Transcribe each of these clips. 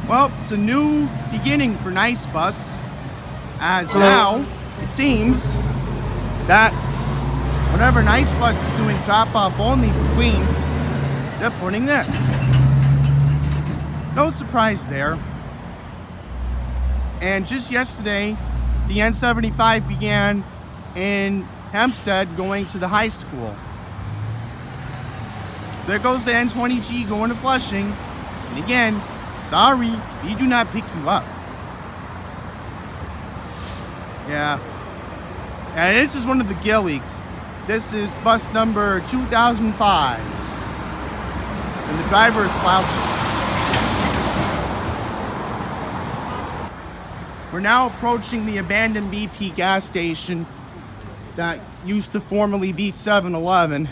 Well, it's a new beginning for Nice Bus, as now it seems that whenever Nice Bus is doing drop-off only for Queens, they're putting this. No surprise there. And just yesterday, the N75 began in Hempstead going to the high school. So there goes the N20G going to Flushing. And again, sorry, we do not pick you up. Yeah. And this is one of the Gilligs. This is bus number 2005. And the driver is slouching. We're now approaching the abandoned BP gas station that used to formerly be 7-Eleven.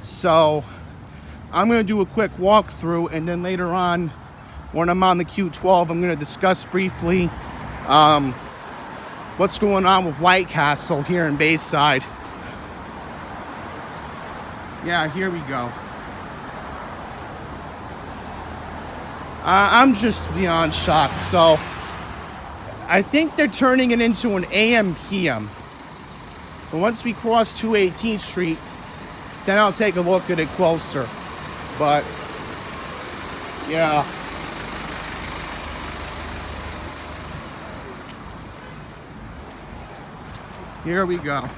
So I'm going to do a quick walkthrough, and then later on, when I'm on the Q12, I'm going to discuss briefly what's going on with White Castle here in Bayside. Yeah, here we go. I'm just beyond shocked. So I think they're turning it into an AM PM. So once we cross 218th Street, then I'll take a look at it closer. But yeah. Here we go.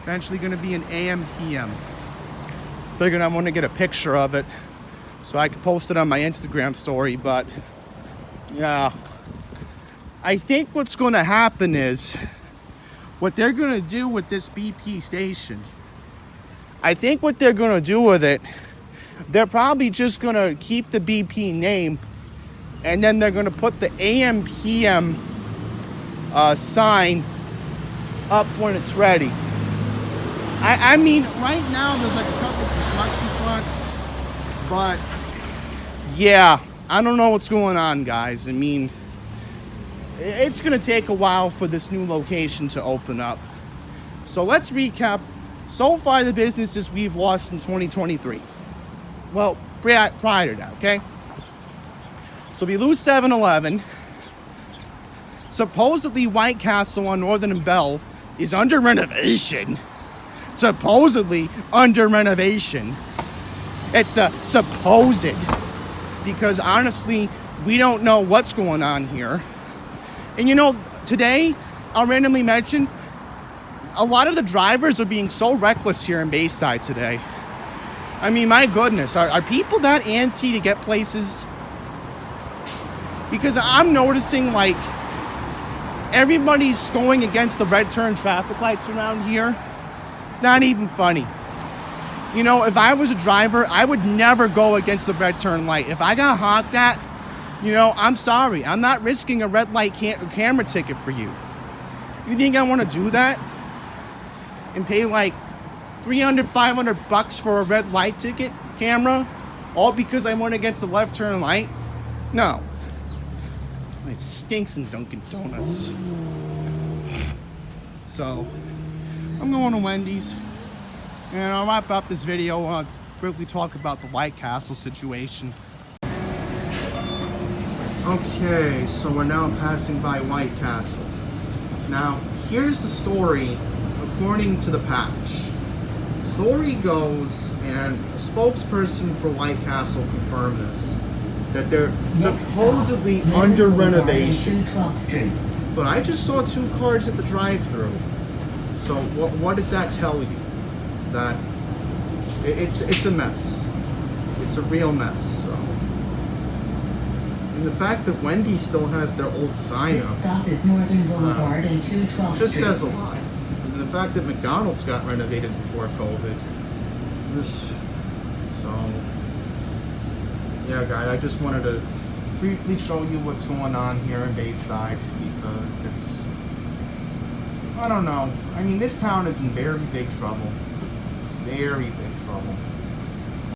Eventually going to be an AM PM. Figured I want to get a picture of it so I can post it on my Instagram story, but yeah. I think what's going to happen is what they're going to do with this BP station. I think what they're going to do with it, they're probably just going to keep the BP name, and then they're going to put the AM PM sign up when it's ready. I mean, right now there's like a couple construction trucks, but yeah, I don't know what's going on, guys. I mean, it's going to take a while for this new location to open up. So let's recap. So far, the businesses we've lost in 2023. Well, prior to that, okay? So we lose 7-Eleven. Supposedly, White Castle on Northern and Bell is under renovation. Supposedly under renovation. It's a supposed, because honestly, we don't know what's going on here. And you know, today, I'll randomly mention, a lot of the drivers are being so reckless here in Bayside today. I mean, my goodness, are people that antsy to get places? Because I'm noticing, like, everybody's going against the red turn traffic lights around here. It's not even funny. You know, if I was a driver, I would never go against the red turn light. If I got honked at, you know, I'm sorry. I'm not risking a red light camera ticket for you. You think I want to do that? And pay like $300, $500 for a red light ticket camera? All because I went against the left turn light? No. It stinks in Dunkin' Donuts. So, I'm going to Wendy's. And I'll wrap up this video and briefly talk about the White Castle situation. Okay, so we're now passing by White Castle. Now, here's the story according to the patch. Story goes, and a spokesperson for White Castle confirmed this, that they're supposedly under renovation. But I just saw 2 cars at the drive-thru. So what does that tell you? That it's a mess. It's a real mess. So. And the fact that Wendy's still has their old sign up. This stop is Northern Boulevard and 212th just Street. says a lot. And the fact that McDonald's got renovated before COVID. So, yeah, guys, I just wanted to briefly show you what's going on here in Bayside, because it's, I don't know. I mean, this town is in very big trouble. Very big trouble.